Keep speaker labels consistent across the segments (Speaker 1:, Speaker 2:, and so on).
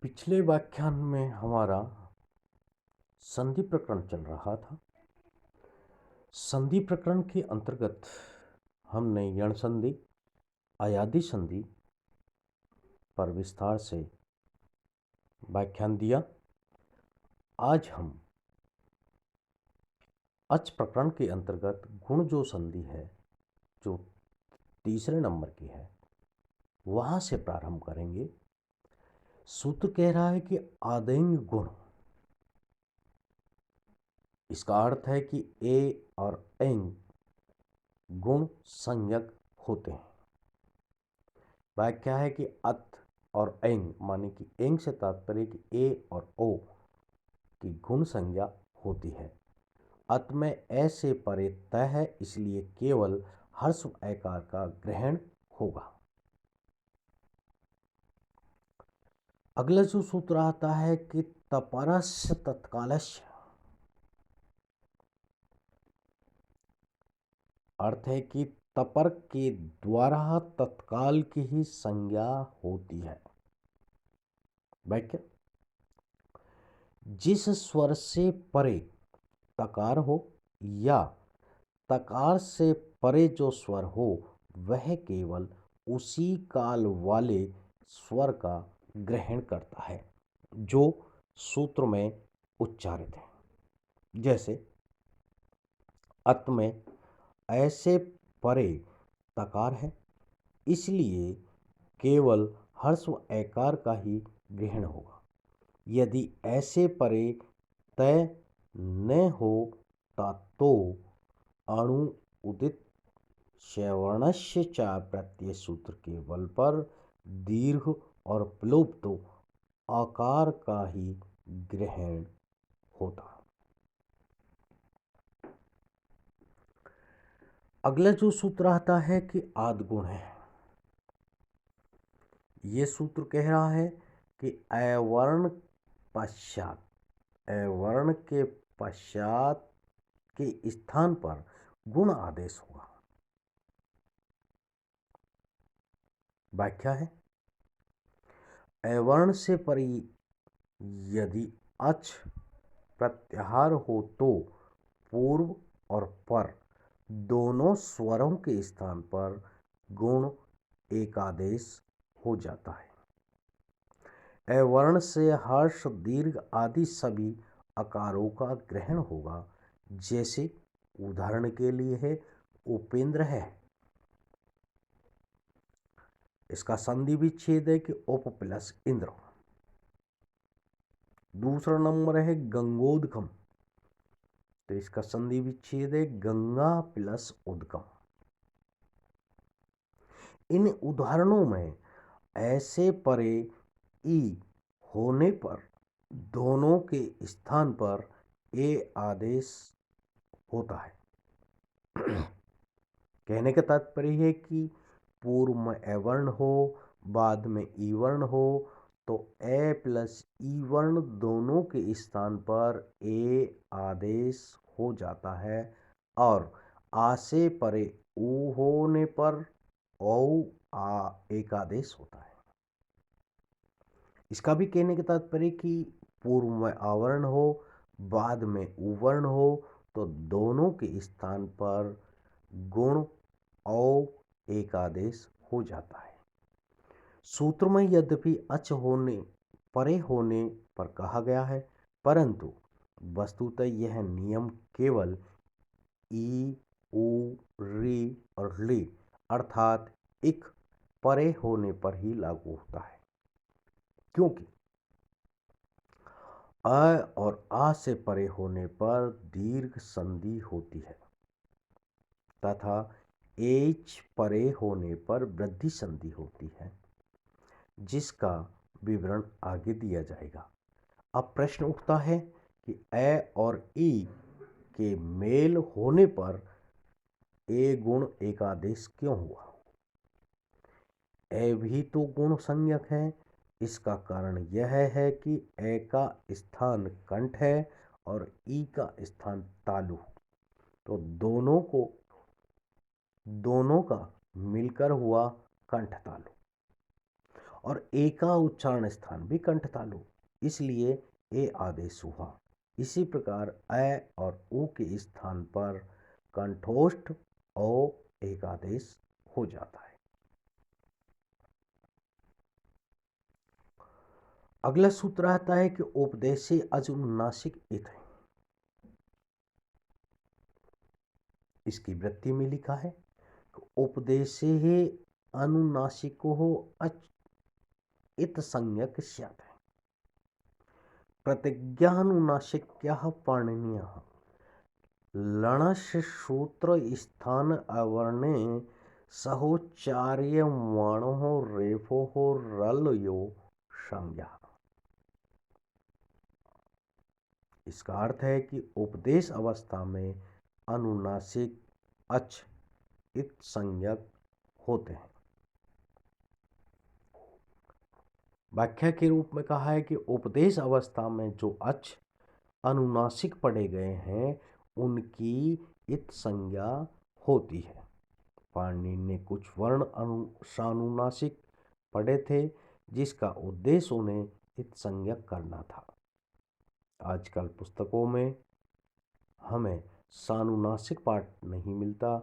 Speaker 1: पिछले व्याख्यान में हमारा संधि प्रकरण चल रहा था। संधि प्रकरण के अंतर्गत हमने यण संधि, अयादि संधि पर विस्तार से व्याख्यान दिया। आज हम अच प्रकरण के अंतर्गत गुण जो संधि है, जो तीसरे नंबर की है, वहां से प्रारंभ करेंगे। सूत्र कह रहा है कि आदेंग गुण, इसका अर्थ है कि ए और एंग गुण संज्ञक होते हैं। व्याख्या है कि अत और एंग माने कि एंग से तात्पर्य कि ए और ओ की गुण संज्ञा होती है। अत में ए से परे तय है, इसलिए केवल हर्ष एकार का ग्रहण होगा। अगला जो सूत्र आता है कि तपरस्य तत्कालस्य, अर्थ है कि तपर के द्वारा तत्काल की ही संज्ञा होती है। व्याख्या, जिस स्वर से परे तकार हो या तकार से परे जो स्वर हो, वह केवल उसी काल वाले स्वर का ग्रहण करता है जो सूत्र में उच्चारित है। जैसे अत में ऐसे परे तकार है, इसलिए केवल हर्स्व एकार का ही ग्रहण होगा। यदि ऐसे परे तय न हो तो अणु उदित श्रवणस्य चा प्रत्यय सूत्र के बल पर दीर्घ और प्लुप्त आकार का ही ग्रहण होता। अगला जो सूत्र आता है कि आदगुण है। ये सूत्र कह रहा है कि अवर्ण पश्चात, अवर्ण के पश्चात के स्थान पर गुण आदेश होगा। व्याख्या है, अवर्ण से परे यदि अच प्रत्याहार हो तो पूर्व और पर दोनों स्वरों के स्थान पर गुण एकादेश हो जाता है। अवर्ण से हर्ष, दीर्घ आदि सभी आकारों का ग्रहण होगा। जैसे उदाहरण के लिए है उपेंद्र है, इसका संधि विच्छेद है कि उप प्लस इंद्र। दूसरा नंबर है गंगोदकम, तो इसका संधि विच्छेद है गंगा प्लस उद्गम। इन उदाहरणों में ऐसे परे ई होने पर दोनों के स्थान पर ए आदेश होता है। कहने का तात्पर्य है कि पूर्व में अवर्ण हो, बाद में ई वर्ण हो, तो ए प्लस ई वर्ण दोनों के स्थान पर ए आदेश हो जाता है, और आ से परे ऊ होने पर औ आ एक आदेश होता है। इसका भी कहने का तात्पर्य कि पूर्व में आवर्ण हो, बाद में उवर्ण हो, तो दोनों के स्थान पर गुण औ एक आदेश हो जाता है। सूत्र में यद्यपि अच होने परे होने पर कहा गया है, परंतु वस्तुतः यह नियम केवल ई, उ, री और ली अर्थात इक परे होने पर ही लागू होता है, क्योंकि अ और आ से परे होने पर दीर्घ संधि होती है तथा एच परे होने पर वृद्धि संधि होती है, जिसका विवरण आगे दिया जाएगा। अब प्रश्न उठता है कि ए और ई के मेल होने पर ए गुण एकादेश क्यों हुआ? ए भी तो गुण संज्ञक है। इसका कारण यह है कि ए का स्थान कंठ है और ई का स्थान तालु, तो दोनों का मिलकर हुआ कंठ तालु। और ए का उच्चारण स्थान भी कंठ तालु, इसलिए ए आदेश हुआ। इसी प्रकार अ और उ के स्थान पर कंठोष्ठ ओ एक आदेश हो जाता है। अगला सूत्र आता है कि उपदेशे अनुनासिक इत है। इसकी वृत्ति में लिखा है कि उपदेशे अनुनासिको अच इत संज्ञक स्यात् है। प्रतिज्ञानुनासिक्यः पाणिनीयः लणस्य सूत्र स्थान अवर्णे सहोच्चार्यमाणः रेफोः रलयो संज्ञा। इसका अर्थ है कि उपदेश अवस्था में अनुनासिक अच इत संज्ञक होते हैं। व्याख्या के रूप में कहा है कि उपदेश अवस्था में जो अच अनुनासिक पढ़े गए हैं उनकी इत संज्ञा होती है। पाणिनि ने कुछ वर्ण सानुनासिक पढ़े थे जिसका उद्देश्य उन्हें इत संज्ञक करना था। आजकल पुस्तकों में हमें सानुनासिक पाठ नहीं मिलता,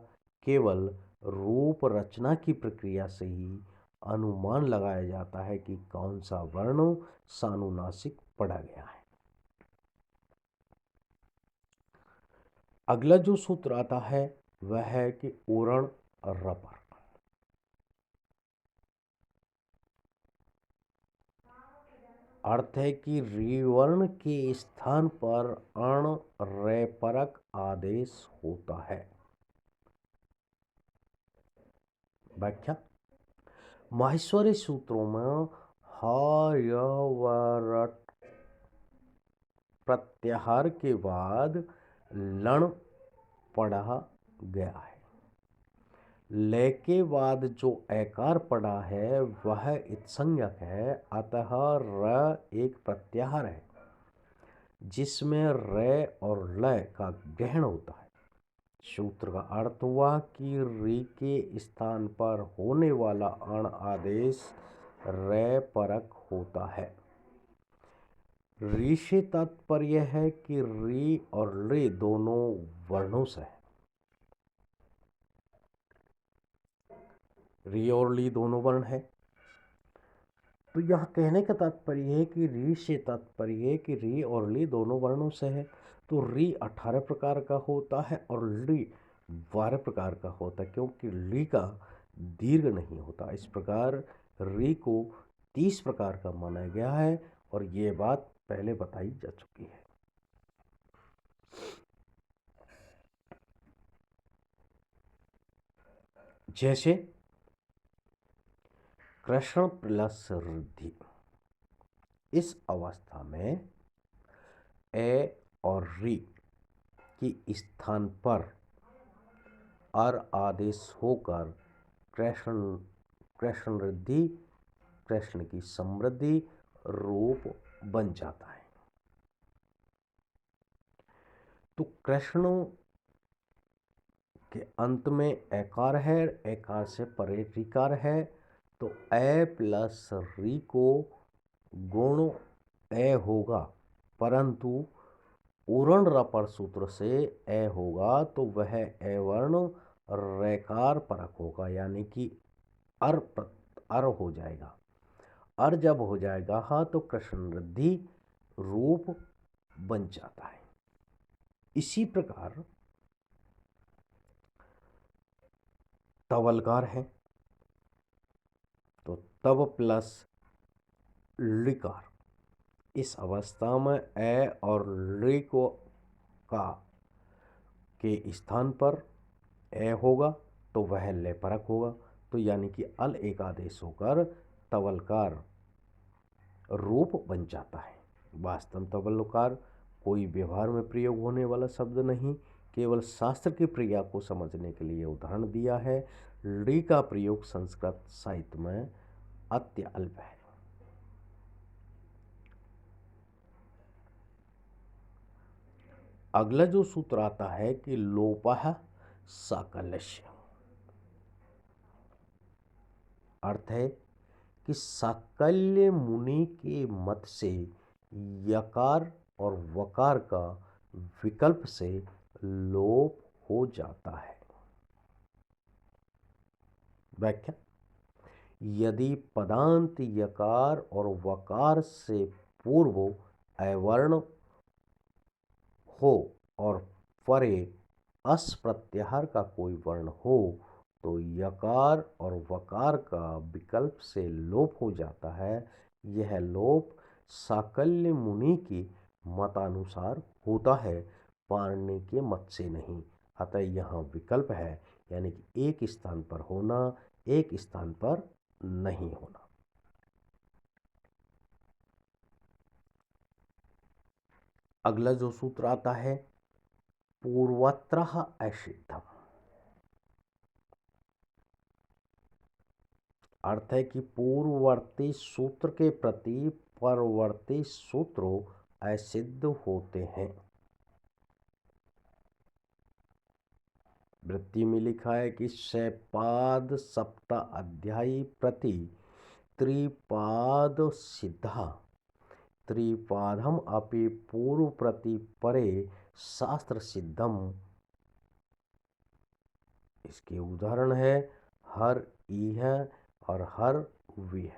Speaker 1: केवल रूप रचना की प्रक्रिया से ही अनुमान लगाया जाता है कि कौन सा वर्ण सानुनासिक पढ़ा गया है। अगला जो सूत्र आता है वह है कि उरण रपर। अर्थ है कि री वर्ण के स्थान पर अण रेपरक आदेश होता है। व्याख्या माहेश्वरी सूत्रों में ह य व र प्रत्याहार के बाद लण पढ़ा गया है। ले के बाद जो एकार पड़ा है वह इत्संज्ञक है, अतः र एक प्रत्याहार है जिसमें रे और लय का ग्रहण होता है। सूत्र का अर्थ हुआ कि री के स्थान पर होने वाला अण आदेश रे परक होता है। री से तात्पर्य है कि री और रे दोनों वर्णों से है। री और ली दोनों वर्ण है, तो यहाँ कहने का तात्पर्य है कि री से तात्पर्य है कि री और ली दोनों वर्णों से है। तो री 18 प्रकार का होता है और ली 12 प्रकार का होता है, क्योंकि ली का दीर्घ नहीं होता। इस प्रकार री को 30 प्रकार का माना गया है और ये बात पहले बताई जा चुकी है। जैसे कृष्ण प्लस रिद्धि, इस अवस्था में ए और री की स्थान पर अर आदेश होकर कृष्ण रिद्धि, कृष्ण की समृद्धि रूप बन जाता है। तो कृष्ण के अंत में एकार है, एकार से परे ऋकार है, तो ए प्लस री को गुण ए होगा, परंतु उरण रपर सूत्र से ए होगा तो वह ए वर्ण रेकार परक होगा, यानी कि अर हो जाएगा। अर जब हो जाएगा हाँ तो कृष्ण रिद्धि रूप बन जाता है। इसी प्रकार तवलकार है, तो तव प्लस लिकार, इस अवस्था में ए और ली को का के स्थान पर ए होगा तो वह ले परक होगा, तो यानी कि अल एक आदेश होकर तवलकार रूप बन जाता है। वास्तव तवलकार कोई व्यवहार में प्रयोग होने वाला शब्द नहीं, केवल शास्त्र की क्रिया को समझने के लिए उदाहरण दिया है। ली का प्रयोग संस्कृत साहित्य में अत्यल्प है। अगला जो सूत्र आता है कि लोपः साकल्यस्य, अर्थ है कि साकल्य मुनि के मत से यकार और वकार का विकल्प से लोप हो जाता है। व्याख्या: यदि पदांत यकार और वकार से पूर्व अवर्ण हो और परे अस प्रत्याहार का कोई वर्ण हो तो यकार और वकार का विकल्प से लोप हो जाता है। यह लोप साकल्य मुनि के मतानुसार होता है, पाणिनि के मत से नहीं। अतः यहाँ विकल्प है, यानी कि एक स्थान पर होना, एक स्थान पर नहीं होना। अगला जो सूत्र आता है, पूर्वत्रः असिद्धम। अर्थ है कि पूर्ववर्ती सूत्र के प्रति परवर्ती सूत्र असिद्ध होते हैं। वृत्ति में लिखा है कि शैपाद सप्ता अध्यायी प्रति त्रिपाद सिद्धा त्रिपादम अपि पूर्व प्रति परे शास्त्र सिद्धम। इसके उदाहरण है हर इह और हर विह,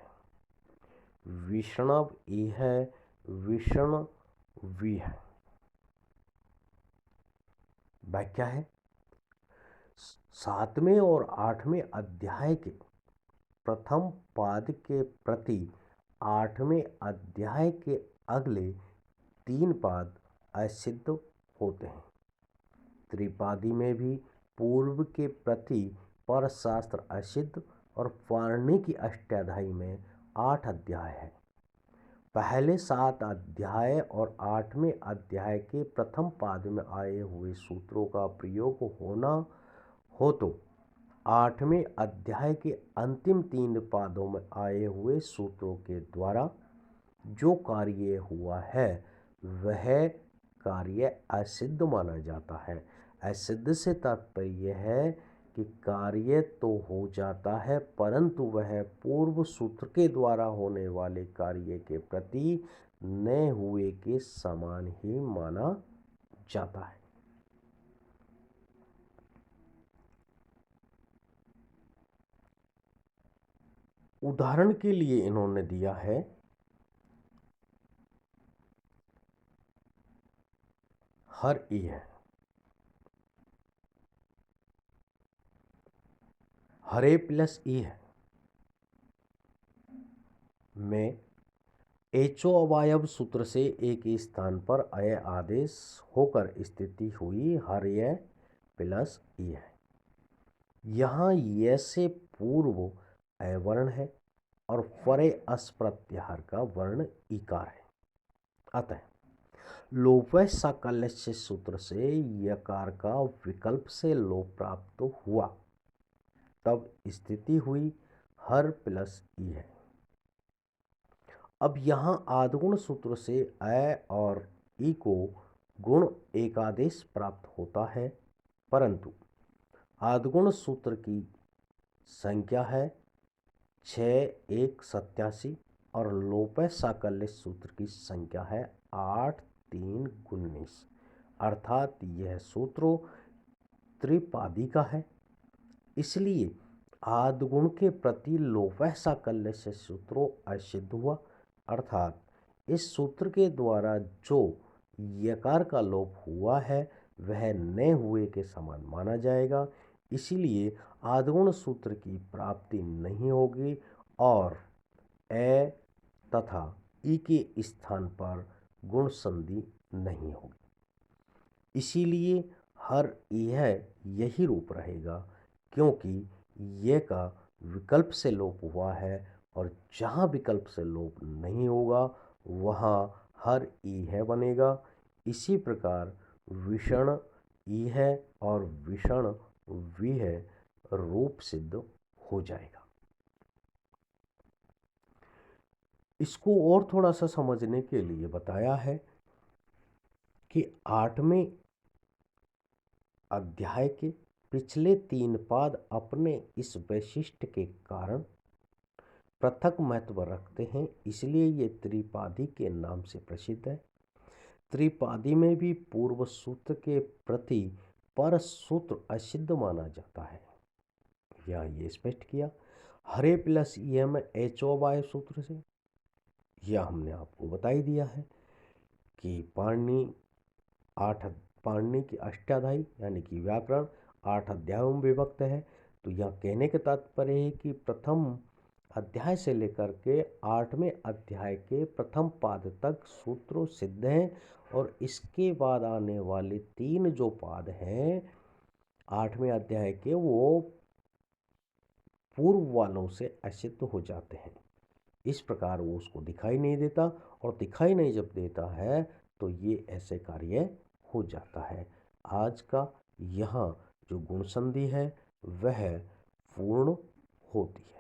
Speaker 1: विष्णव इह विष्ण विह। व्याख्या है, 7वें और 8वें अध्याय के प्रथम पाद के प्रति 8वें अध्याय के अगले 3 पाद असिद्ध होते हैं। त्रिपादी में भी पूर्व के प्रति पर शास्त्र असिद्ध और पाणिनि की अष्टाध्यायी में 8 अध्याय है। पहले 7 अध्याय और 8वें अध्याय के प्रथम पाद में आए हुए सूत्रों का प्रयोग होना हो तो 8वें अध्याय के अंतिम 3 पादों में आए हुए सूत्रों के द्वारा जो कार्य हुआ है वह कार्य असिद्ध माना जाता है। असिद्ध से तात्पर्य है कि कार्य तो हो जाता है परंतु वह पूर्व सूत्र के द्वारा होने वाले कार्य के प्रति न हुए के समान ही माना जाता है। उदाहरण के लिए इन्होंने दिया है हर ई है, हरे प्लस ई है में एचो अवयव सूत्र से एक स्थान पर अय आदेश होकर स्थिति हुई हर य प्लस ई है। यहाँ य से पूर्व अवर्ण है और परे अस प्रत्याहार का वर्ण इकार है। अतः लोप साकल्य सूत्र से यकार का विकल्प से लोप प्राप्त हुआ, तब स्थिति हुई हर प्लस ई है। अब यहाँ आद्गुण सूत्र से अ और ई को गुण एकादेश प्राप्त होता है, परंतु आद्गुण सूत्र की संख्या है 6 1 87 और लोप साकल्य सूत्र की संख्या है 8 3 19। अर्थात यह सूत्र त्रिपादी का है, इसलिए आद्गुण के प्रति लोप साकल्य से सूत्र असिद्ध हुआ। अर्थात इस सूत्र के द्वारा जो यकार का लोप हुआ है वह न हुए के समान माना जाएगा, इसीलिए आद्गुण सूत्र की प्राप्ति नहीं होगी और ए तथा ई के स्थान पर गुण संधि नहीं होगी। इसीलिए हर यह यही रूप रहेगा, क्योंकि ये का विकल्प से लोप हुआ है और जहाँ विकल्प से लोप नहीं होगा वहाँ हर ई है बनेगा। इसी प्रकार विषण ई है और विषण वी है रूप सिद्ध हो जाएगा। इसको और थोड़ा सा समझने के लिए बताया है कि 8वें अध्याय के पिछले 3 पाद अपने इस वैशिष्ट्य के कारण पृथक महत्व रखते हैं, इसलिए ये त्रिपादी के नाम से प्रसिद्ध है। त्रिपादी में भी पूर्व सूत्र के प्रति पर सूत्र असिद्ध माना जाता है। यहाँ ये स्पष्ट किया। हरे प्लस एम एचो बाय सूत्र से, यह हमने आपको बता ही दिया है कि पाणिनि की अष्टाध्यायी यानी कि व्याकरण 8 अध्यायों में विभक्त है। तो यह कहने का तात्पर्य है कि प्रथम अध्याय से लेकर के 8वें अध्याय के प्रथम पाद तक सूत्र सिद्ध हैं, और इसके बाद आने वाले 3 जो पाद हैं 8वें अध्याय के, वो पूर्व वालों से असिद्ध हो जाते हैं। इस प्रकार वो उसको दिखाई नहीं देता, और दिखाई नहीं जब देता है तो ये ऐसे कार्य हो जाता है। आज का यहाँ जो गुण संधि है वह पूर्ण होती है।